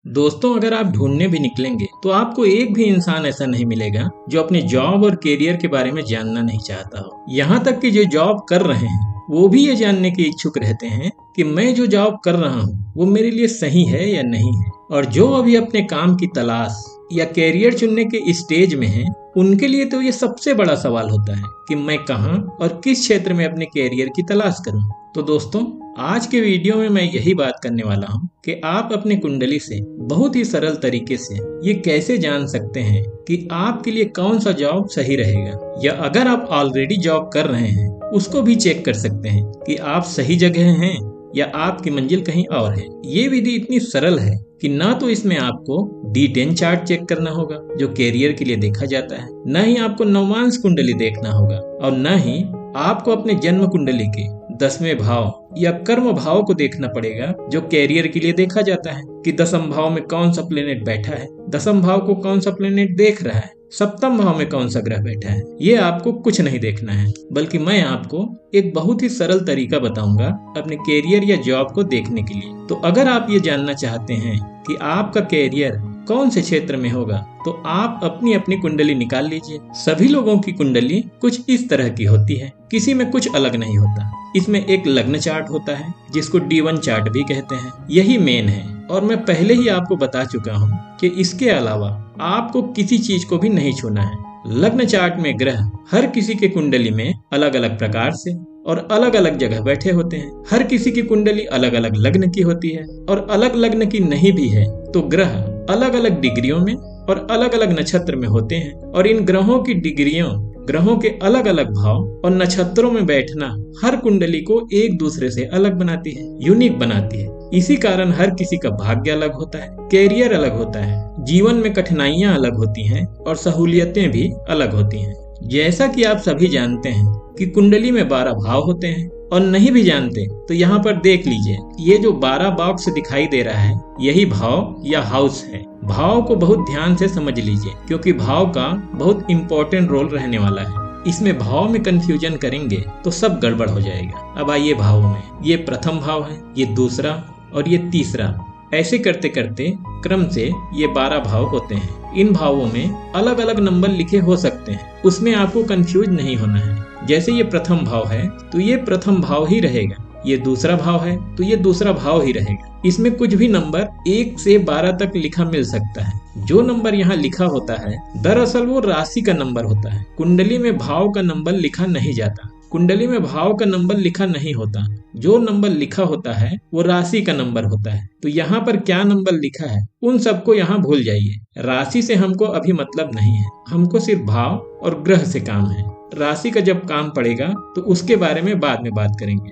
दोस्तों, अगर आप ढूंढने भी निकलेंगे तो आपको एक भी इंसान ऐसा नहीं मिलेगा जो अपने जॉब और करियर के बारे में जानना नहीं चाहता हो। यहाँ तक कि जो जॉब कर रहे हैं वो भी ये जानने के इच्छुक रहते हैं कि मैं जो जॉब कर रहा हूँ वो मेरे लिए सही है या नहीं है। और जो अभी अपने काम की तलाश या करियर चुनने के स्टेज में हैं, उनके लिए तो ये सबसे बड़ा सवाल होता है कि मैं कहाँ और किस क्षेत्र में अपने करियर की तलाश करूँ। तो दोस्तों, आज के वीडियो में मैं यही बात करने वाला हूँ कि आप अपनी कुंडली से बहुत ही सरल तरीके से ये कैसे जान सकते हैं कि आपके लिए कौन सा जॉब सही रहेगा, या अगर आप ऑलरेडी जॉब कर रहे हैं उसको भी चेक कर सकते हैं कि आप सही जगह हैं या आपकी मंजिल कहीं और है। ये विधि इतनी सरल है कि ना तो इसमें आपको D10 चार्ट चेक करना होगा जो कैरियर के लिए देखा जाता है, न ही आपको नवांश कुंडली देखना होगा, और न ही आपको अपने जन्म कुंडली के 10वें भाव या कर्म भाव को देखना पड़ेगा जो कैरियर के लिए देखा जाता है कि 10म भाव में कौन सा प्लेनेट बैठा है, 10म भाव को कौन सा प्लेनेट देख रहा है, 7म भाव में कौन सा ग्रह बैठा है। ये आपको कुछ नहीं देखना है, बल्कि मैं आपको एक बहुत ही सरल तरीका बताऊंगा अपने कैरियर या जॉब को देखने के लिए। तो अगर आप ये जानना चाहते हैं कि आपका कैरियर कौन से क्षेत्र में होगा तो आप अपनी अपनी कुंडली निकाल लीजिए। सभी लोगों की कुंडली कुछ इस तरह की होती है, किसी में कुछ अलग नहीं होता। इसमें एक लग्न चार्ट होता है जिसको D1 चार्ट भी कहते हैं, यही मेन है। और मैं पहले ही आपको बता चुका हूँ कि इसके अलावा आपको किसी चीज को भी नहीं छूना है। लग्न चार्ट में ग्रह हर किसी के कुंडली में अलग अलग प्रकार से और अलग अलग जगह बैठे होते हैं। हर किसी की कुंडली अलग अलग लग्न की होती है, और अलग लग्न की नहीं भी है तो ग्रह अलग अलग डिग्रियों में और अलग अलग नक्षत्र में होते हैं। और इन ग्रहों की डिग्रियों, ग्रहों के अलग अलग भाव और नक्षत्रों में बैठना हर कुंडली को एक दूसरे से अलग बनाती है, यूनिक बनाती है। इसी कारण हर किसी का भाग्य अलग होता है, कैरियर अलग होता है, जीवन में कठिनाइयां अलग होती हैं और सहूलियतें भी अलग होती हैं। जैसा कि आप सभी जानते हैं कि कुंडली में 12 भाव होते हैं, और नहीं भी जानते तो यहाँ पर देख लीजिए, ये जो 12 बॉक्स दिखाई दे रहा है यही भाव या हाउस है। भाव को बहुत ध्यान से समझ लीजिए क्योंकि भाव का बहुत इंपॉर्टेंट रोल रहने वाला है। इसमें भाव में कंफ्यूजन करेंगे तो सब गड़बड़ हो जाएगा। अब आइए भाव में, ये प्रथम भाव है, ये दूसरा और ये तीसरा। ऐसे करते करते क्रम से ये 12 भाव होते हैं। इन भावों में अलग अलग नंबर लिखे हो सकते हैं, उसमें आपको कंफ्यूज नहीं होना है। जैसे ये प्रथम भाव है तो ये प्रथम भाव ही रहेगा, ये दूसरा भाव है तो ये दूसरा भाव ही रहेगा। इसमें कुछ भी नंबर 1 से 12 तक लिखा मिल सकता है। जो नंबर यहाँ लिखा होता है दरअसल वो राशि का नंबर होता है। कुंडली में भाव का नंबर लिखा नहीं जाता, कुंडली में भाव का नंबर लिखा नहीं होता। जो नंबर लिखा होता है वो राशि का नंबर होता है। तो यहाँ पर क्या नंबर लिखा है उन सबको यहाँ भूल जाइए। राशि से हमको अभी मतलब नहीं है, हमको सिर्फ भाव और ग्रह से काम है। राशि का जब काम पड़ेगा तो उसके बारे में बाद में बात करेंगे।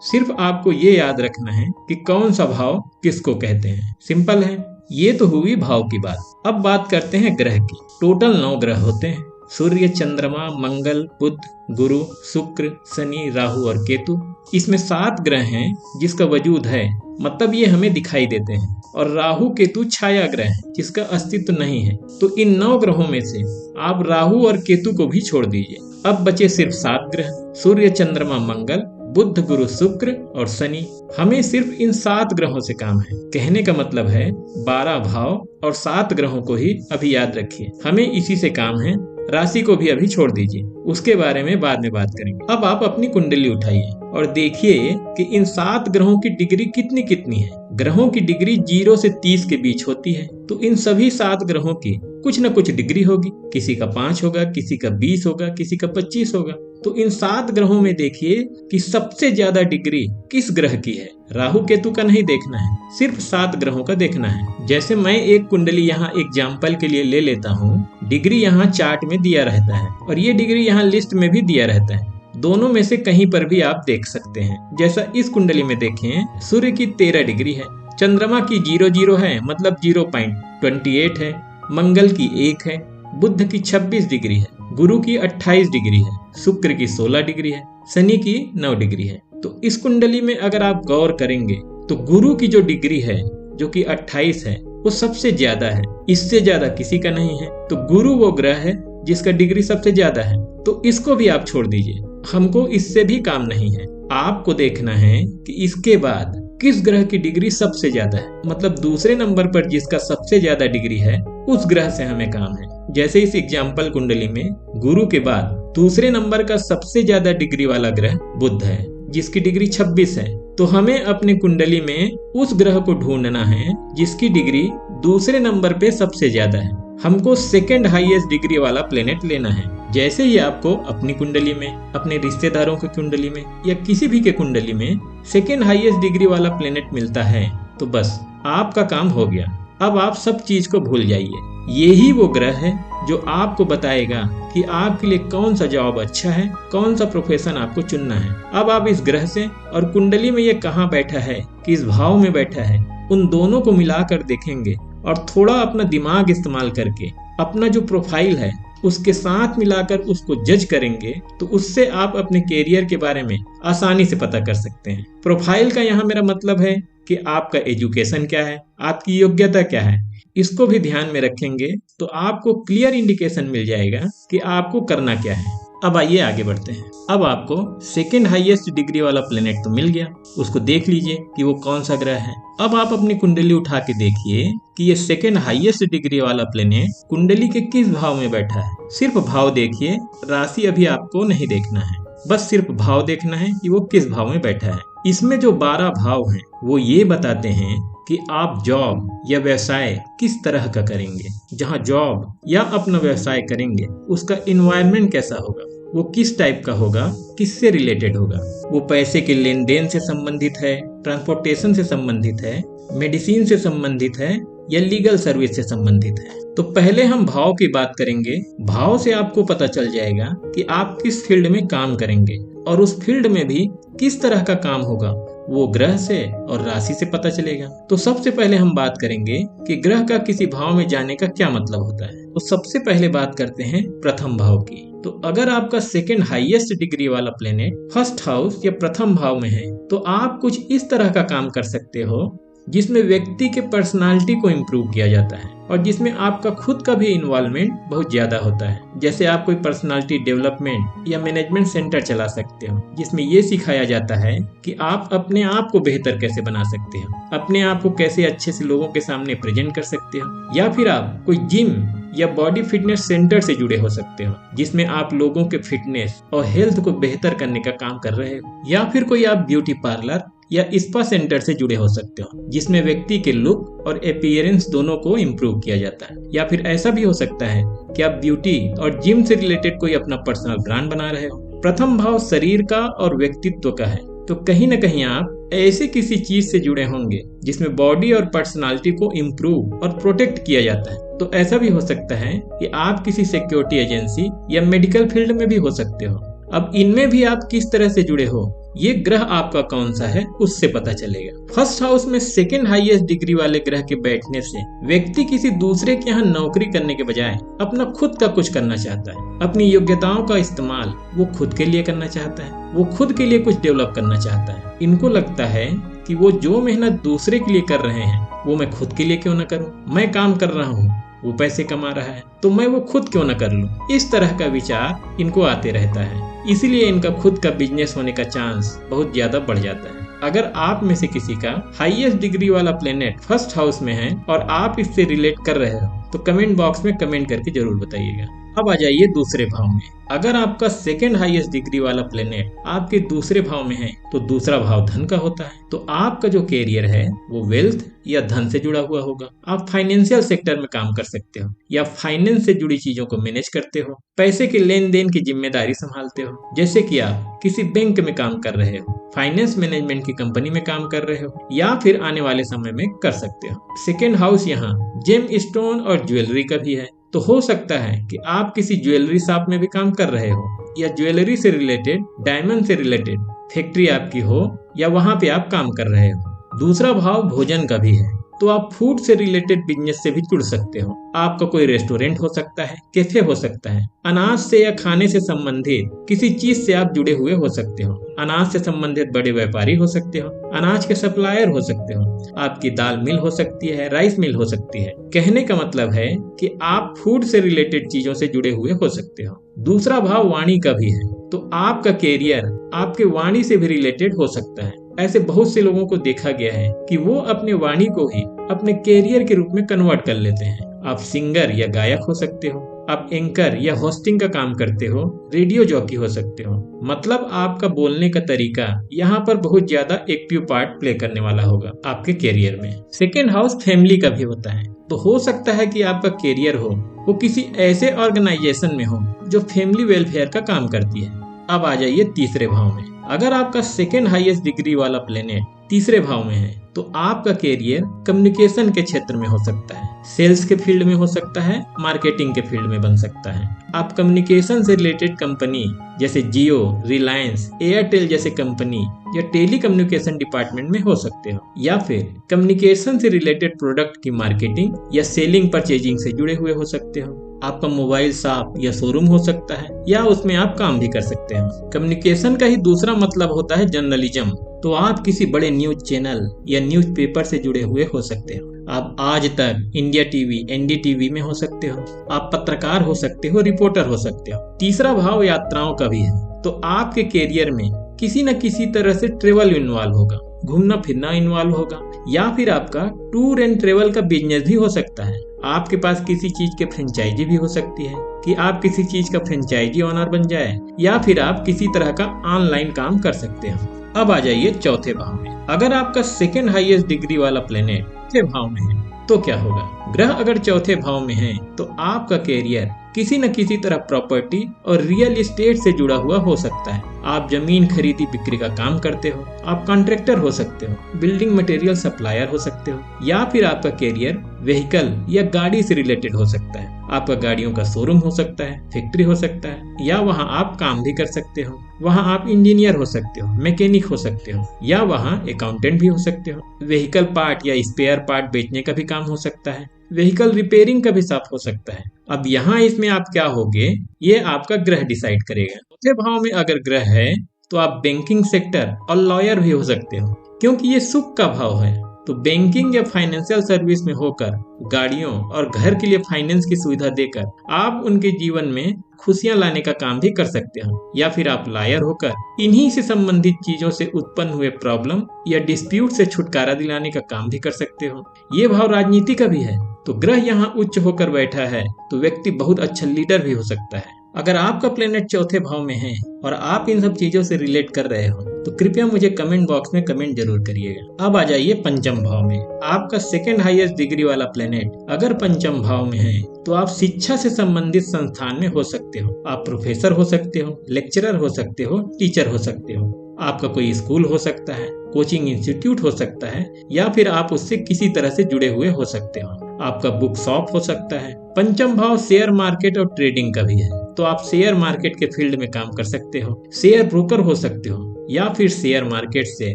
सिर्फ आपको ये याद रखना है कि कौन सा भाव किसको कहते हैं। सिंपल है। ये तो हुई भाव की बात। अब बात करते हैं ग्रह की। टोटल 9 ग्रह होते हैं, सूर्य, चंद्रमा, मंगल, बुध, गुरु, शुक्र, शनि, राहु और केतु। इसमें 7 ग्रह हैं जिसका वजूद है, मतलब ये हमें दिखाई देते हैं, और राहु केतु छाया ग्रह है जिसका अस्तित्व नहीं है। तो इन 9 ग्रहों में से आप राहु और केतु को भी छोड़ दीजिए। अब बचे सिर्फ 7 ग्रह, सूर्य, चंद्रमा, मंगल, बुध, गुरु, शुक्र और शनि। हमें सिर्फ इन 7 ग्रहों से काम है। कहने का मतलब है 12 भाव और 7 ग्रहों को ही अभी याद रखिए, हमें इसी से काम है। राशि को भी अभी छोड़ दीजिए, उसके बारे में बाद में बात करेंगे। अब आप अपनी कुंडली उठाइए और देखिए कि इन 7 ग्रहों की डिग्री कितनी कितनी है। ग्रहों की डिग्री 0 से 30 के बीच होती है। तो इन सभी 7 ग्रहों की कुछ न कुछ डिग्री होगी। किसी का 5 होगा, किसी का 20 होगा, किसी का 25 होगा। तो इन 7 ग्रहों में देखिए कि सबसे ज्यादा डिग्री किस ग्रह की है। राहु केतु का नहीं देखना है, सिर्फ 7 ग्रहों का देखना है। जैसे मैं एक कुंडली यहाँ एग्जाम्पल के लिए ले लेता हूँ, डिग्री यहाँ चार्ट में दिया रहता है और ये डिग्री यहाँ लिस्ट में भी दिया रहता है। दोनों में से कहीं पर भी आप देख सकते हैं। जैसा इस कुंडली में देखें, सूर्य की 13 डिग्री है, चंद्रमा की 00 है मतलब 0.28 है, मंगल की 1 है, बुध की 26 डिग्री है, गुरु की 28 डिग्री है, शुक्र की 16 डिग्री है, शनि की 9 डिग्री है। तो इस कुंडली में अगर आप गौर करेंगे तो गुरु की जो डिग्री है जो कि 28 है वो सबसे ज्यादा है, इससे ज्यादा किसी का नहीं है। तो गुरु वो ग्रह है जिसका डिग्री सबसे ज्यादा है, तो इसको भी आप छोड़ दीजिए, हमको इससे भी काम नहीं है। आपको देखना है कि इसके बाद किस ग्रह की डिग्री सबसे ज्यादा है, मतलब दूसरे नंबर पर जिसका सबसे ज्यादा डिग्री है उस ग्रह से हमें काम है। जैसे इस एग्जाम्पल कुंडली में गुरु के बाद दूसरे नंबर का सबसे ज्यादा डिग्री वाला ग्रह बुध है, जिसकी डिग्री 26 है। तो हमें अपने कुंडली में उस ग्रह को ढूंढना है जिसकी डिग्री दूसरे नंबर पे सबसे ज्यादा है। हमको सेकेंड हाईएस्ट डिग्री वाला प्लेनेट लेना है। जैसे ही आपको अपनी कुंडली में, अपने रिश्तेदारों की कुंडली में या किसी भी के कुंडली में सेकेंड हाईएस्ट डिग्री वाला प्लेनेट मिलता है तो बस आपका काम हो गया। अब आप सब चीज को भूल जाइए। यही वो ग्रह है जो आपको बताएगा कि आपके लिए कौन सा जॉब अच्छा है, कौन सा प्रोफेशन आपको चुनना है। अब आप इस ग्रह से और कुंडली में ये कहाँ बैठा है, किस भाव में बैठा है, उन दोनों को मिलाकर देखेंगे और थोड़ा अपना दिमाग इस्तेमाल करके अपना जो प्रोफाइल है उसके साथ मिलाकर उसको जज करेंगे तो उससे आप अपने कैरियर के बारे में आसानी से पता कर सकते हैं। प्रोफाइल का यहाँ मेरा मतलब है कि आपका एजुकेशन क्या है, आपकी योग्यता क्या है, इसको भी ध्यान में रखेंगे तो आपको क्लियर इंडिकेशन मिल जाएगा कि आपको करना क्या है। अब आइए आगे बढ़ते हैं। अब आपको सेकेंड हाईएस्ट डिग्री वाला प्लेनेट तो मिल गया, उसको देख लीजिए कि वो कौन सा ग्रह है। अब आप अपनी कुंडली उठा के देखिए कि ये सेकेंड हाईएस्ट डिग्री वाला प्लेनेट कुंडली के किस भाव में बैठा है। सिर्फ भाव देखिए, राशि अभी आपको नहीं देखना है, बस सिर्फ भाव देखना है कि वो किस भाव में बैठा है। इसमें जो 12 भाव हैं वो ये बताते हैं कि आप जॉब या व्यवसाय किस तरह का करेंगे। जहाँ जॉब या अपना व्यवसाय करेंगे उसका इन्वायरमेंट कैसा होगा, वो किस टाइप का होगा, किससे रिलेटेड होगा, वो पैसे के लेन देन से संबंधित है, ट्रांसपोर्टेशन से संबंधित है, मेडिसिन से संबंधित है या लीगल सर्विस से संबंधित है। तो पहले हम भाव की बात करेंगे। भाव से आपको पता चल जाएगा कि आप किस फील्ड में काम करेंगे और उस फील्ड में भी किस तरह का काम होगा, वो ग्रह से और राशि से पता चलेगा। तो सबसे पहले हम बात करेंगे कि ग्रह का किसी भाव में जाने का क्या मतलब होता है। तो सबसे पहले बात करते हैं प्रथम भाव की। तो अगर आपका सेकेंड हाईएस्ट डिग्री वाला प्लेनेट फर्स्ट हाउस या प्रथम भाव में है तो आप कुछ इस तरह का काम कर सकते हो जिसमें व्यक्ति के पर्सनालिटी को इम्प्रूव किया जाता है और जिसमें आपका खुद का भी इन्वॉल्वमेंट बहुत ज्यादा होता है। जैसे आप कोई पर्सनालिटी डेवलपमेंट या मैनेजमेंट सेंटर चला सकते हो जिसमें ये सिखाया जाता है कि आप अपने आप को बेहतर कैसे बना सकते हो, अपने आप को कैसे अच्छे से लोगों के सामने प्रेजेंट कर सकते हो। या फिर आप कोई जिम या बॉडी फिटनेस सेंटर से जुड़े हो सकते हो जिसमें आप लोगों के फिटनेस और हेल्थ को बेहतर करने का काम कर रहे हो। या फिर कोई आप ब्यूटी पार्लर या स्पा सेंटर से जुड़े हो सकते हो जिसमें व्यक्ति के लुक और अपीयरेंस दोनों को इम्प्रूव किया जाता है। या फिर ऐसा भी हो सकता है कि आप ब्यूटी और जिम से रिलेटेड कोई अपना पर्सनल ब्रांड बना रहे हो। प्रथम भाव शरीर का और व्यक्तित्व का है, तो कहीं न कहीं आप ऐसे किसी चीज से जुड़े होंगे जिसमें बॉडी और पर्सनालिटी को इम्प्रूव और प्रोटेक्ट किया जाता है। तो ऐसा भी हो सकता है कि आप किसी सिक्योरिटी एजेंसी या मेडिकल फील्ड में भी हो सकते हो। अब इनमें भी आप किस तरह से जुड़े हो, ये ग्रह आपका कौन सा है उससे पता चलेगा। फर्स्ट हाउस में सेकेंड हाईएस्ट डिग्री वाले ग्रह के बैठने से व्यक्ति किसी दूसरे के यहाँ नौकरी करने के बजाय अपना खुद का कुछ करना चाहता है। अपनी योग्यताओं का इस्तेमाल वो खुद के लिए करना चाहता है, वो खुद के लिए कुछ डेवलप करना चाहता है। इनको लगता है कि वो जो मेहनत दूसरे के लिए कर रहे हैं वो मैं खुद के लिए क्यों न करूं। मैं काम कर रहा हूँ, वो पैसे कमा रहा है, तो मैं वो खुद क्यों न कर लूं। इस तरह का विचार इनको आते रहता है, इसीलिए इनका खुद का बिजनेस होने का चांस बहुत ज्यादा बढ़ जाता है। अगर आप में से किसी का हाईएस्ट डिग्री वाला प्लेनेट फर्स्ट हाउस में है और आप इससे रिलेट कर रहे हो तो कमेंट बॉक्स में कमेंट करके जरूर बताइएगा। अब आ जाइए दूसरे भाव में। अगर आपका सेकेंड हाईएस्ट डिग्री वाला प्लेनेट आपके दूसरे भाव में है तो दूसरा भाव धन का होता है। तो आपका जो कैरियर है वो वेल्थ या धन से जुड़ा हुआ होगा। आप फाइनेंशियल सेक्टर में काम कर सकते हो या फाइनेंस से जुड़ी चीजों को मैनेज करते हो, पैसे के लेन देन की जिम्मेदारी संभालते हो। जैसे कि आप किसी बैंक में काम कर रहे हो, फाइनेंस मैनेजमेंट की कंपनी में काम कर रहे हो या फिर आने वाले समय में कर सकते हो। सेकेंड हाउस यहाँ जेम स्टोन और ज्वेलरी का भी है, तो हो सकता है कि आप किसी ज्वेलरी शॉप में भी काम कर रहे हो या ज्वेलरी से रिलेटेड, डायमंड से रिलेटेड फैक्ट्री आपकी हो या वहां पे आप काम कर रहे हो। दूसरा भाव भोजन का भी है, तो आप फूड से रिलेटेड बिजनेस से भी जुड़ सकते हो। आपका कोई रेस्टोरेंट हो सकता है, कैफे हो सकता है। अनाज से या खाने से संबंधित किसी चीज से आप जुड़े हुए हो सकते हो। अनाज से संबंधित बड़े व्यापारी हो सकते हो, अनाज के सप्लायर हो सकते हो, आपकी दाल मिल हो सकती है, राइस मिल हो सकती है। कहने का मतलब है कि आप फूड से रिलेटेड चीजों से जुड़े हुए हो सकते हो। दूसरा भाव वाणी का भी है, तो आपका कैरियर आपके वाणी से भी रिलेटेड हो सकता है। ऐसे बहुत से लोगों को देखा गया है कि वो अपने वाणी को ही अपने कैरियर के रूप में कन्वर्ट कर लेते हैं। आप सिंगर या गायक हो सकते हो, आप एंकर या होस्टिंग का काम करते हो, रेडियो जॉकी हो सकते हो। मतलब आपका बोलने का तरीका यहाँ पर बहुत ज्यादा एक्टिव पार्ट प्ले करने वाला होगा आपके कैरियर में। सेकेंड हाउस फैमिली का भी होता है, तो हो सकता है कि आपका कैरियर हो वो किसी ऐसे ऑर्गेनाइजेशन में हो जो फैमिली वेलफेयर का काम करती है। अब आ जाइए तीसरे भाव में। अगर आपका सेकेंड हाईएस्ट डिग्री वाला प्लेनेट तीसरे भाव में है तो आपका कैरियर कम्युनिकेशन के क्षेत्र में हो सकता है, सेल्स के फील्ड में हो सकता है, मार्केटिंग के फील्ड में बन सकता है। आप कम्युनिकेशन से रिलेटेड कंपनी जैसे जियो, रिलायंस, एयरटेल जैसे कंपनी या टेली कम्युनिकेशन डिपार्टमेंट में हो सकते हो, या फिर कम्युनिकेशन से रिलेटेड प्रोडक्ट की मार्केटिंग या सेलिंग परचेजिंग से जुड़े हुए हो सकते हो। आपका मोबाइल शॉप या शोरूम हो सकता है या उसमें आप काम भी कर सकते हो। कम्युनिकेशन का ही दूसरा मतलब होता है जर्नलिज्म, तो आप किसी बड़े न्यूज चैनल या न्यूज पेपर से जुड़े हुए हो सकते हो। आप आज तक, इंडिया टीवी, एनडीटीवी में हो सकते हो। आप पत्रकार हो सकते हो, रिपोर्टर हो सकते हो। तीसरा भाव यात्राओं का भी है, तो आपके कैरियर में किसी न किसी तरह से ट्रेवल इन्वॉल्व होगा, घूमना फिरना इन्वॉल्व होगा, या फिर आपका टूर एंड ट्रेवल का बिजनेस भी हो सकता है। आपके पास किसी चीज के फ्रेंचाइजी भी हो सकती है कि आप किसी चीज का फ्रेंचाइजी ओनर बन जाए, या फिर आप किसी तरह का ऑनलाइन काम कर सकते हो। अब आ जाइए चौथे भाव में। अगर आपका सेकेंड हाईएस्ट डिग्री वाला प्लेनेट चौथे भाव में है तो क्या होगा? ग्रह अगर चौथे भाव में है तो आपका कैरियर किसी न किसी तरह प्रॉपर्टी और रियल एस्टेट से जुड़ा हुआ हो सकता है। आप जमीन खरीदी बिक्री का काम करते हो, आप कॉन्ट्रैक्टर हो सकते हो, बिल्डिंग मटेरियल सप्लायर हो सकते हो, या फिर आपका कैरियर व्हीकल या गाड़ी से रिलेटेड हो सकता है। आपका गाड़ियों का शोरूम हो सकता है, फैक्ट्री हो सकता है, या वहाँ आप काम भी कर सकते हो। वहाँ आप इंजीनियर हो सकते हो, मैकेनिक हो सकते हो, या वहाँ अकाउंटेंट भी हो सकते हो। व्हीकल पार्ट या स्पेयर पार्ट बेचने का भी काम हो सकता है, व्हीकल रिपेयरिंग का भी साथ हो सकता है। अब यहाँ इसमें आप क्या होगे ये आपका ग्रह डिसाइड करेगा। चौथे भाव में अगर ग्रह है तो आप बैंकिंग सेक्टर और लॉयर भी हो सकते हो, क्योंकि ये सुख का भाव है। तो बैंकिंग या फाइनेंशियल सर्विस में होकर गाड़ियों और घर के लिए फाइनेंस की सुविधा देकर आप उनके जीवन में खुशियां लाने का काम भी कर सकते हो, या फिर आप लॉयर होकर इन्हीं से संबंधित चीजों से उत्पन्न हुए प्रॉब्लम या डिस्प्यूट से छुटकारा दिलाने का काम भी कर सकते हो। ये भाव राजनीति का भी है, तो ग्रह यहाँ उच्च होकर बैठा है तो व्यक्ति बहुत अच्छा लीडर भी हो सकता है। अगर आपका प्लेनेट चौथे भाव में है और आप इन सब चीजों से रिलेट कर रहे हो तो कृपया मुझे कमेंट बॉक्स में कमेंट जरूर करिएगा। अब आ जाइए पंचम भाव में। आपका सेकेंड हाईएस्ट डिग्री वाला प्लेनेट अगर पंचम भाव में है तो आप शिक्षा से संबंधित संस्थान में हो सकते हो। आप प्रोफेसर हो सकते हो, लेक्चरर हो सकते हो, टीचर हो सकते हो। आपका कोई स्कूल हो सकता है, कोचिंग इंस्टीट्यूट हो सकता है, या फिर आप उससे किसी तरह से जुड़े हुए हो सकते हो। आपका बुक शॉप हो सकता है। पंचम भाव शेयर मार्केट और ट्रेडिंग का भी है, तो आप शेयर मार्केट के फील्ड में काम कर सकते हो, शेयर ब्रोकर हो सकते हो, या फिर शेयर मार्केट से,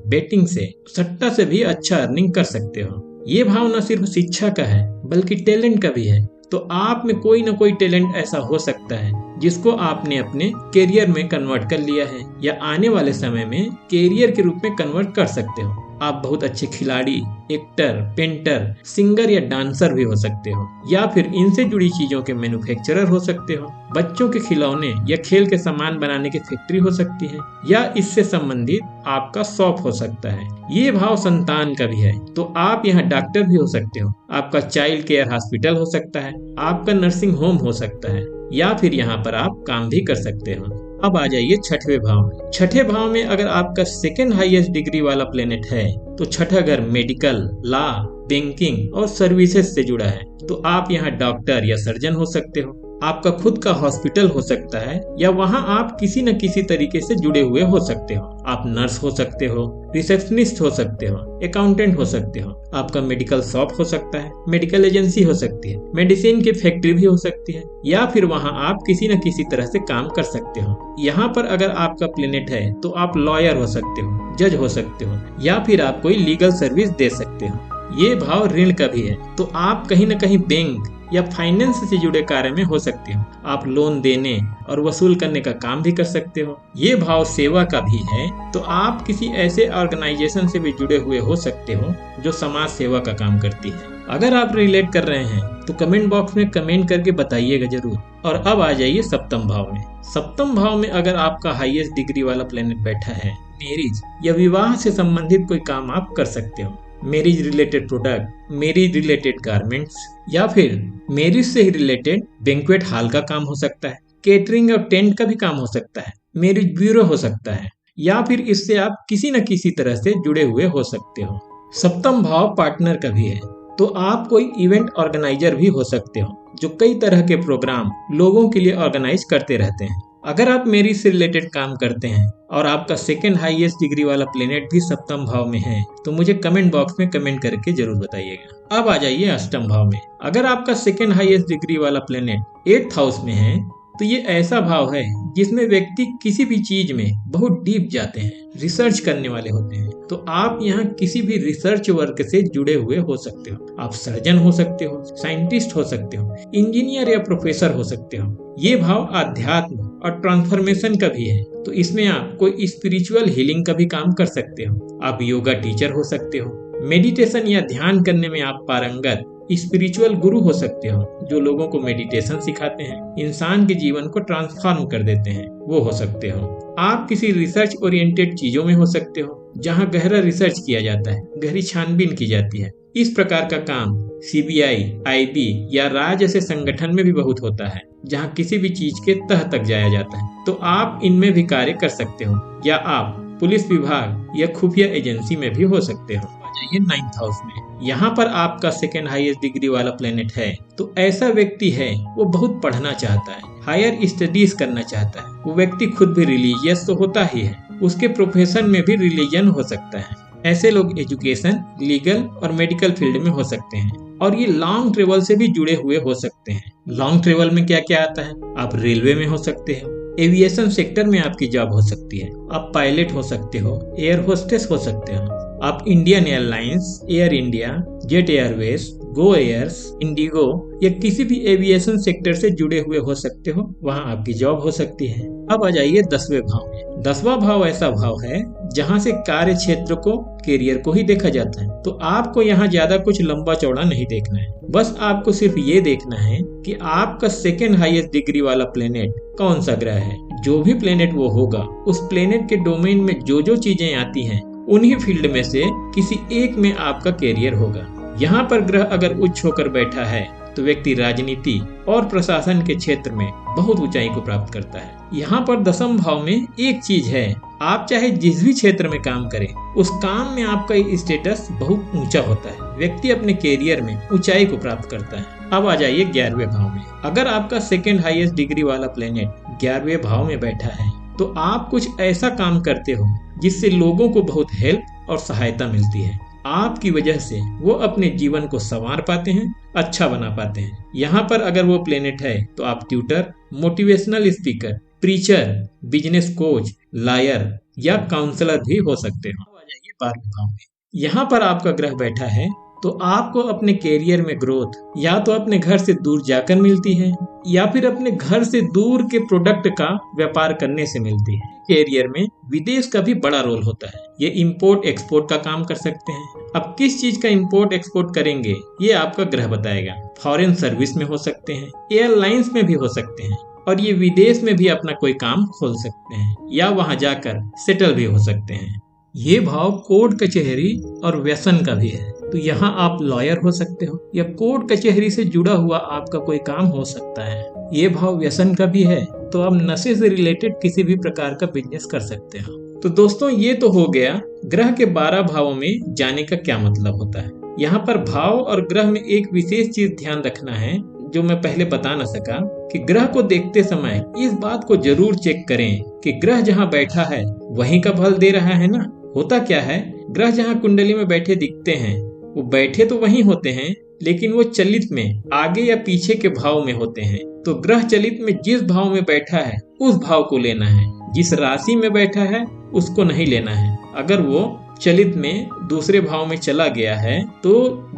बेटिंग से, सट्टा से भी अच्छा अर्निंग कर सकते हो। ये भाव न सिर्फ शिक्षा का है बल्कि टैलेंट का भी है, तो आप में कोई ना कोई टैलेंट ऐसा हो सकता है जिसको आपने अपने कैरियर में कन्वर्ट कर लिया है, या आने वाले समय में कैरियर के रूप में कन्वर्ट कर सकते हो। आप बहुत अच्छे खिलाड़ी, एक्टर, पेंटर, सिंगर या डांसर भी हो सकते हो, या फिर इनसे जुड़ी चीजों के मैन्युफैक्चरर हो सकते हो। बच्चों के खिलौने या खेल के सामान बनाने की फैक्ट्री हो सकती है, या इससे संबंधित आपका शॉप हो सकता है। ये भाव संतान का भी है, तो आप यहाँ डॉक्टर भी हो सकते हो, आपका चाइल्ड केयर हॉस्पिटल हो सकता है, आपका नर्सिंग होम हो सकता है, या फिर यहाँ पर आप काम भी कर सकते हो। अब आ जाइए छठवें भाव में। छठे भाव में अगर आपका सेकेंड हाईएस्ट डिग्री वाला प्लेनेट है तो छठा घर मेडिकल, लॉ, बैंकिंग और सर्विसेज से जुड़ा है, तो आप यहाँ डॉक्टर या सर्जन हो सकते हो। आपका खुद का हॉस्पिटल हो सकता है, या वहाँ आप किसी न किसी तरीके से जुड़े हुए हो सकते हो। आप नर्स हो सकते हो, रिसेप्शनिस्ट हो सकते हो, अकाउंटेंट हो सकते हो। आपका मेडिकल शॉप हो सकता है, मेडिकल एजेंसी हो सकती है, मेडिसिन की फैक्ट्री भी हो सकती है, या फिर वहाँ आप किसी न किसी तरह से काम कर सकते हो। यहाँ पर अगर आपका प्लेनेट है तो आप लॉयर हो सकते हो, जज हो सकते हो, या फिर आप कोई लीगल सर्विस दे सकते हो। ये भाव ऋण का भी है, तो आप कहीं न कहीं बैंक या फाइनेंस से जुड़े कार्य में हो सकते हो। आप लोन देने और वसूल करने का काम भी कर सकते हो। ये भाव सेवा का भी है, तो आप किसी ऐसे ऑर्गेनाइजेशन से भी जुड़े हुए हो सकते हो जो समाज सेवा का काम करती है। अगर आप रिलेट कर रहे हैं तो कमेंट बॉक्स में कमेंट करके बताइएगा जरूर। और अब आ जाइए सप्तम भाव में। सप्तम भाव में अगर आपका हाईएस्ट डिग्री वाला प्लेनेट बैठा है मैरिज या विवाह से संबंधित कोई काम आप कर सकते हो। Marriage related product, marriage related garments या फिर मैरिज से ही रिलेटेड बैंक्वेट हॉल का काम हो सकता है, केटरिंग और टेंट का भी काम हो सकता है, मैरिज ब्यूरो हो सकता है, या फिर इससे आप किसी न किसी तरह से जुड़े हुए हो सकते हो। सप्तम भाव पार्टनर का भी है, तो आप कोई इवेंट ऑर्गेनाइजर भी हो सकते हो जो कई तरह के प्रोग्राम लोगों के लिए ऑर्गेनाइज करते रहते हैं। अगर आप मैरिज से रिलेटेड काम करते हैं और आपका सेकंड हाईएस्ट डिग्री वाला प्लेनेट भी सप्तम भाव में है तो मुझे कमेंट बॉक्स में कमेंट करके जरूर बताइएगा। अब आ जाइए अष्टम भाव में। अगर आपका सेकंड हाईएस्ट डिग्री वाला प्लेनेट 8th हाउस में है तो ये ऐसा भाव है जिसमें व्यक्ति किसी भी चीज में बहुत डीप जाते हैं, रिसर्च करने वाले होते हैं। तो आप यहाँ किसी भी रिसर्च वर्क से जुड़े हुए हो सकते हो। आप सर्जन हो सकते हो, साइंटिस्ट हो सकते हो, इंजीनियर या प्रोफेसर हो सकते हो। ये भाव आध्यात्म और ट्रांसफॉर्मेशन का भी है, तो इसमें आप कोई स्पिरिचुअल हीलिंग का भी काम कर सकते हो। आप योगा टीचर हो सकते हो, मेडिटेशन या ध्यान करने में आप पारंगत स्पिरिचुअल गुरु हो सकते हो जो लोगों को मेडिटेशन सिखाते हैं, इंसान के जीवन को ट्रांसफॉर्म कर देते हैं, वो हो सकते हो। आप किसी रिसर्च ओरिएंटेड चीजों में हो सकते हो जहां गहरा रिसर्च किया जाता है, गहरी छानबीन की जाती है। इस प्रकार का काम सीबीआई, आईबी या राज जैसे संगठन में भी बहुत होता है जहां किसी भी चीज के तह तक जाया जाता है, तो आप इनमें भी कार्य कर सकते हो। या आप पुलिस विभाग या खुफिया एजेंसी में भी हो सकते हो। जाइए 9th हाउस में। यहाँ पर आपका सेकंड हाईएस्ट डिग्री वाला प्लेनेट है, तो ऐसा व्यक्ति है वो बहुत पढ़ना चाहता है, हायर स्टडीज करना चाहता है। वो व्यक्ति खुद भी रिलीजियस तो होता ही है, उसके प्रोफेशन में भी रिलीजन हो सकता है। ऐसे लोग एजुकेशन, लीगल और मेडिकल फील्ड में हो सकते हैं और ये लॉन्ग ट्रेवल से भी जुड़े हुए हो सकते हैं। लॉन्ग ट्रेवल में क्या क्या आता है? आप रेलवे में हो सकते हो, एविएशन सेक्टर में आपकी जॉब हो सकती है, आप पायलट हो सकते हो, एयर होस्टेस हो सकते हो, आप Indian Airlines, Air India, Jet Airways, Go Airs, IndiGo या किसी भी एविएशन सेक्टर से जुड़े हुए हो सकते हो, वहां आपकी जॉब हो सकती है। अब आ जाइए 10वें भाव में। 10वां भाव ऐसा भाव है जहां से कार्य क्षेत्र को, कैरियर को ही देखा जाता है। तो आपको यहाँ ज्यादा कुछ लंबा चौड़ा नहीं देखना है, बस आपको सिर्फ ये देखना है कि आपका सेकंड हाईएस्ट डिग्री वाला प्लेनेट कौन सा ग्रह है। जो भी प्लेनेट वो होगा, उस प्लेनेट के डोमेन में जो जो चीजें आती हैं उन्हीं फील्ड में से किसी एक में आपका कैरियर होगा। यहाँ पर ग्रह अगर उच्च होकर बैठा है तो व्यक्ति राजनीति और प्रशासन के क्षेत्र में बहुत ऊंचाई को प्राप्त करता है। यहाँ पर 10वें भाव में एक चीज है, आप चाहे जिस भी क्षेत्र में काम करें, उस काम में आपका स्टेटस बहुत ऊंचा होता है। व्यक्ति अपने कैरियर में ऊंचाई को प्राप्त करता है। अब आ जाइए 11वें भाव में। अगर आपका सेकंड हाईएस्ट डिग्री वाला प्लेनेट 11वें भाव में बैठा है तो आप कुछ ऐसा काम करते हो जिससे लोगों को बहुत हेल्प और सहायता मिलती है। आपकी वजह से वो अपने जीवन को संवार पाते हैं, अच्छा बना पाते हैं। यहाँ पर अगर वो प्लेनेट है तो आप tutor, motivational speaker, preacher, business coach, lawyer या काउंसलर भी हो सकते हो। आ जाइए 12वें भाव में। यहाँ पर आपका ग्रह बैठा है तो आपको अपने कैरियर में ग्रोथ या तो अपने घर से दूर जाकर मिलती है या फिर अपने घर से दूर के प्रोडक्ट का व्यापार करने से मिलती है। कैरियर में विदेश का भी बड़ा रोल होता है। ये इंपोर्ट एक्सपोर्ट का काम कर सकते हैं। अब किस चीज का इंपोर्ट एक्सपोर्ट करेंगे ये आपका ग्रह बताएगा। फॉरेन सर्विस में हो सकते हैं, एयरलाइंस में भी हो सकते हैं और ये विदेश में भी अपना कोई काम खोल सकते हैं या वहां जाकर सेटल भी हो सकते हैं। ये भाव कोर्ट कचहरी और व्यसन का भी है, तो यहाँ आप लॉयर हो सकते हो या कोर्ट कचहरी से जुड़ा हुआ आपका कोई काम हो सकता है। ये भाव व्यसन का भी है, तो आप नशे से रिलेटेड किसी भी प्रकार का बिजनेस कर सकते हो। तो दोस्तों ये तो हो गया ग्रह के 12 भावों में जाने का क्या मतलब होता है। यहाँ पर भाव और ग्रह में एक विशेष चीज ध्यान रखना है जो मैं पहले बता न सका, कि ग्रह को देखते समय इस बात को जरूर चेक करें कि ग्रह जहाँ बैठा है वहीं का फल दे रहा है ना। होता क्या है, ग्रह जहाँ कुंडली में बैठे दिखते हैं वो बैठे तो वहीं होते हैं, लेकिन वो चलित में आगे या पीछे के भाव में होते हैं। तो ग्रह चलित में जिस भाव में बैठा है उस भाव को लेना है, जिस राशि में बैठा है उसको नहीं लेना है। अगर वो चलित में दूसरे भाव में चला गया है तो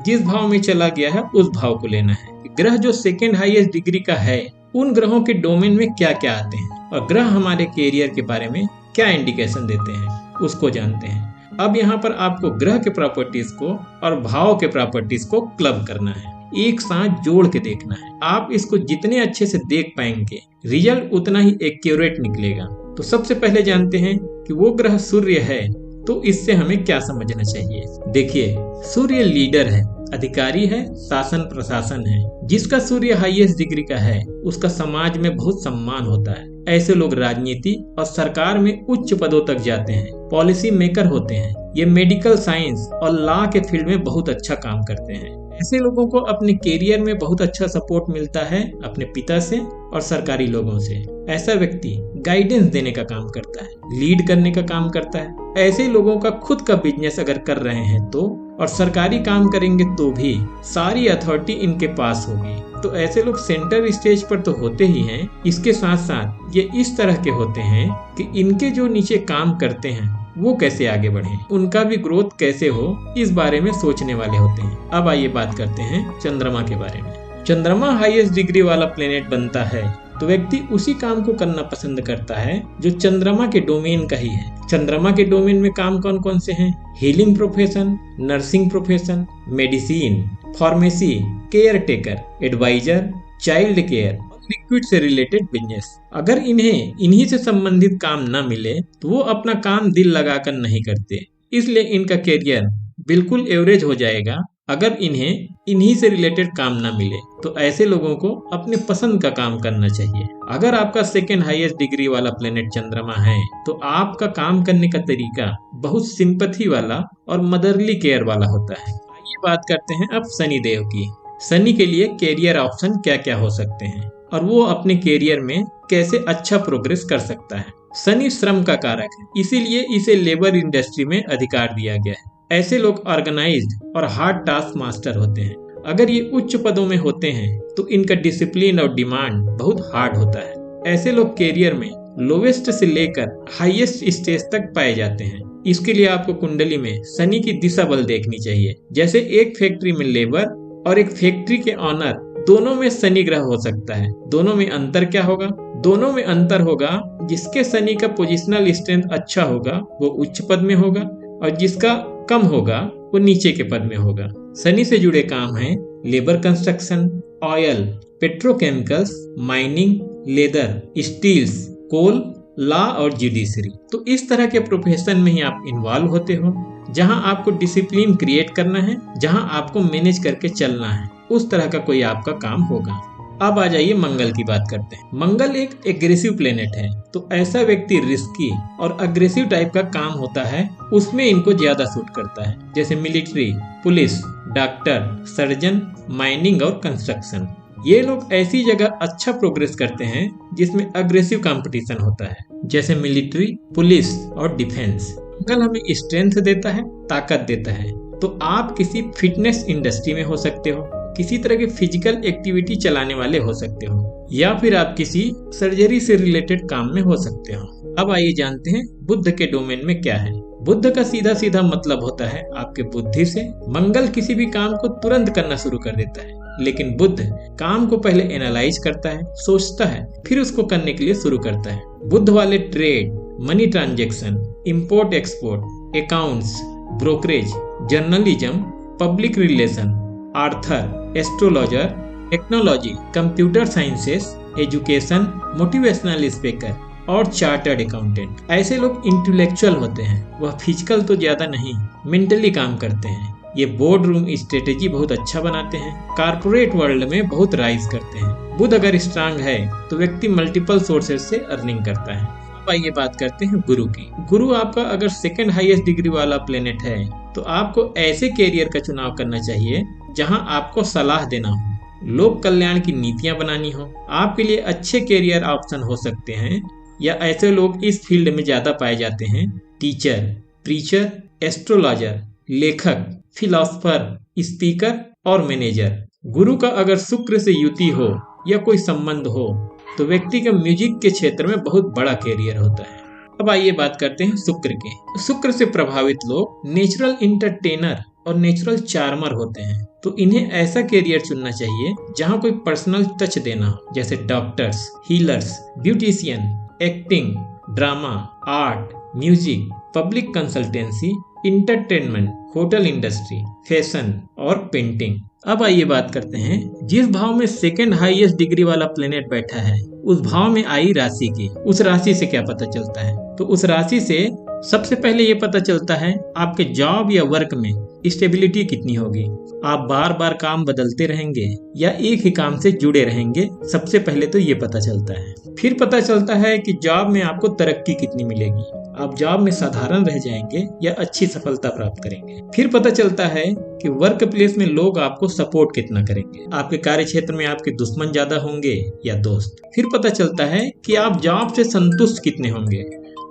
जिस भाव में चला गया है उस भाव को लेना है। ग्रह जो सेकंड हाईएस्ट डिग्री का है उन ग्रहों के डोमेन में क्या क्या आते हैं और ग्रह हमारे कैरियर के बारे में क्या इंडिकेशन देते हैं उसको जानते हैं। अब यहाँ पर आपको ग्रह के प्रॉपर्टीज को और भाव के प्रॉपर्टीज को क्लब करना है, एक साथ जोड़ के देखना है। आप इसको जितने अच्छे से देख पाएंगे रिजल्ट उतना ही एक्यूरेट निकलेगा। तो सबसे पहले जानते हैं कि वो ग्रह सूर्य है, तो इससे हमें क्या समझना चाहिए। देखिए, सूर्य लीडर है, अधिकारी है, शासन प्रशासन है। जिसका सूर्य हाईएस्ट डिग्री का है उसका समाज में बहुत सम्मान होता है। ऐसे लोग राजनीति और सरकार में उच्च पदों तक जाते हैं, पॉलिसी मेकर होते हैं। ये मेडिकल साइंस और लॉ के फील्ड में बहुत अच्छा काम करते हैं। ऐसे लोगों को अपने कैरियर में बहुत अच्छा सपोर्ट मिलता है अपने पिता से और सरकारी लोगों से। ऐसा व्यक्ति गाइडेंस देने का काम करता है, लीड करने का काम करता है। ऐसे लोगों का खुद का बिजनेस अगर कर रहे हैं तो, और सरकारी काम करेंगे तो भी सारी अथॉरिटी इनके पास होगी। तो ऐसे लोग सेंटर स्टेज पर तो होते ही हैं, इसके साथ साथ ये इस तरह के होते हैं कि इनके जो नीचे काम करते हैं वो कैसे आगे बढ़े, उनका भी ग्रोथ कैसे हो, इस बारे में सोचने वाले होते हैं। अब आइए बात करते हैं चंद्रमा के बारे में। चंद्रमा हाईएस्ट डिग्री वाला प्लेनेट बनता है तो व्यक्ति उसी काम को करना पसंद करता है जो चंद्रमा के डोमेन का ही है। चंद्रमा के डोमेन में काम कौन कौन से हैं? Healing profession, nursing profession, medicine, pharmacy, caretaker, adviser, child care, liquid से रिलेटेड बिजनेस। अगर इन्हें इन्हीं से संबंधित काम न मिले तो वो अपना काम दिल लगाकर नहीं करते, इसलिए इनका कैरियर बिल्कुल एवरेज हो जाएगा अगर इन्हें इन्हीं से रिलेटेड काम ना मिले। तो ऐसे लोगों को अपने पसंद का काम करना चाहिए। अगर आपका सेकेंड हाईएस्ट डिग्री वाला प्लेनेट चंद्रमा है तो आपका काम करने का तरीका बहुत सिंपैथी वाला और मदरली केयर वाला होता है। ये बात करते हैं अब शनि देव की। शनि के लिए कैरियर ऑप्शन क्या क्या हो सकते हैं और वो अपने कैरियर में कैसे अच्छा प्रोग्रेस कर सकता है। शनि श्रम का कारक है, इसीलिए इसे लेबर इंडस्ट्री में अधिकार दिया गया है। ऐसे लोग ऑर्गेनाइज्ड और हार्ड टास्क मास्टर होते हैं। अगर ये उच्च पदों में होते हैं तो इनका डिसिप्लिन और डिमांड बहुत हार्ड होता है। ऐसे लोग कैरियर में लोवेस्ट से लेकर हाईएस्ट स्टेज तक पाए जाते हैं। इसके लिए आपको कुंडली में शनि की दिशा बल देखनी चाहिए। जैसे एक फैक्ट्री में लेबर और एक फैक्ट्री के ऑनर, दोनों में शनि ग्रह हो सकता है। दोनों में अंतर क्या होगा? दोनों में अंतर होगा जिसके शनि का पोजिशनल स्ट्रेंथ अच्छा होगा वो उच्च पद में होगा और जिसका कम होगा वो नीचे के पद में होगा। शनि से जुड़े काम हैं labour construction, oil, petrochemicals, mining, leather, steels, coal, law और जुडिशरी। तो इस तरह के प्रोफेशन में ही आप इन्वॉल्व होते हो जहां आपको डिसिप्लिन क्रिएट करना है, जहां आपको मैनेज करके चलना है, उस तरह का कोई आपका काम होगा। अब आ जाइए मंगल की बात करते हैं। मंगल एक एग्रेसिव प्लेनेट है, तो ऐसा व्यक्ति रिस्की और अग्रेसिव टाइप का काम होता है, उसमें इनको ज्यादा सूट करता है। जैसे military, police, doctor, surgeon, mining और कंस्ट्रक्शन। ये लोग ऐसी जगह अच्छा प्रोग्रेस करते हैं जिसमें अग्रेसिव कंपटीशन होता है, जैसे मिलिट्री, पुलिस और डिफेंस। मंगल हमें स्ट्रेंथ देता है, ताकत देता है। तो आप किसी फिटनेस इंडस्ट्री में हो सकते हो, किसी तरह की फिजिकल एक्टिविटी चलाने वाले हो सकते हो, या फिर आप किसी सर्जरी से रिलेटेड काम में हो सकते हो। अब आइए जानते हैं बुध के डोमेन में क्या है। बुध का सीधा सीधा मतलब होता है आपके बुद्धि से। मंगल किसी भी काम को तुरंत करना शुरू कर देता है, लेकिन बुध काम को पहले एनालाइज करता है, सोचता है, फिर उसको करने के लिए शुरू करता है। बुध वाले trade, money transaction, import export, accounts, brokerage, journalism, public relation, Arthur, astrologer, technology, computer sciences, education, motivational speaker और चार्टर्ड अकाउंटेंट। ऐसे लोग इंटेलेक्चुअल होते हैं, वह फिजिकल तो ज्यादा नहीं, मेंटली काम करते हैं। ये बोर्ड रूम स्ट्रेटेजी बहुत अच्छा बनाते हैं, कारपोरेट वर्ल्ड में बहुत राइज करते हैं। बुध अगर स्ट्रांग है तो व्यक्ति मल्टीपल सोर्सेज से अर्निंग करता है। अब आइए बात करते हैं गुरु की। गुरु आपका अगर सेकंड हाईएस्ट डिग्री वाला प्लेनेट है तो आपको ऐसे कैरियर का चुनाव करना चाहिए जहां आपको सलाह देना हो, लोक कल्याण की नीतियां बनानी हो। आपके लिए अच्छे कैरियर ऑप्शन हो सकते हैं, या ऐसे लोग इस फील्ड में ज्यादा पाए जाते हैं: टीचर, प्रीचर, एस्ट्रोलॉजर, लेखक, फिलोसफर, स्पीकर और मैनेजर। गुरु का अगर शुक्र से युति हो या कोई संबंध हो तो व्यक्ति का म्यूजिक के क्षेत्र में बहुत बड़ा कैरियर होता है। अब आइए बात करते हैं शुक्र के। शुक्र से प्रभावित लोग नेचुरल इंटरटेनर और नेचुरल चार्मर होते हैं, तो इन्हें ऐसा कैरियर चुनना चाहिए जहां कोई पर्सनल टच देना हो, जैसे doctors, healers, beautician, acting, drama, art, music, public consultancy, entertainment, hotel industry, fashion और पेंटिंग। अब आइए बात करते हैं जिस भाव में सेकेंड हाईएस्ट डिग्री वाला प्लेनेट बैठा है उस भाव में आई राशि की। उस राशि से क्या पता चलता है? तो उस राशि से सबसे पहले ये पता चलता है आपके जॉब या वर्क में स्टेबिलिटी कितनी होगी। आप बार बार काम बदलते रहेंगे या एक ही काम से जुड़े रहेंगे, सबसे पहले तो ये पता चलता है। फिर पता चलता है कि जॉब में आपको तरक्की कितनी मिलेगी, आप जॉब में साधारण रह जाएंगे या अच्छी सफलता प्राप्त करेंगे। फिर पता चलता है कि वर्क प्लेस में लोग आपको सपोर्ट कितना करेंगे, आपके कार्य क्षेत्र में आपके दुश्मन ज्यादा होंगे या दोस्त। फिर पता चलता है कि आप जॉब से संतुष्ट कितने होंगे,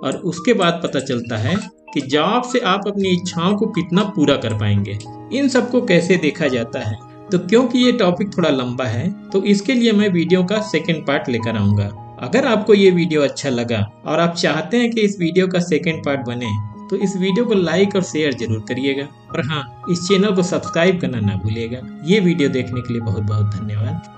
और उसके बाद पता चलता है कि जॉब से आप अपनी इच्छाओं को कितना पूरा कर पाएंगे। इन सबको कैसे देखा जाता है? तो क्योंकि ये टॉपिक थोड़ा लंबा है, तो इसके लिए मैं वीडियो का सेकंड पार्ट लेकर आऊंगा। अगर आपको ये वीडियो अच्छा लगा और आप चाहते हैं कि इस वीडियो का सेकंड पार्ट बने, तो इस वीडियो को लाइक और शेयर जरूर करिएगा। और हाँ, इस चैनल को सब्सक्राइब करना ना भूलिएगा। ये वीडियो देखने के लिए बहुत बहुत धन्यवाद।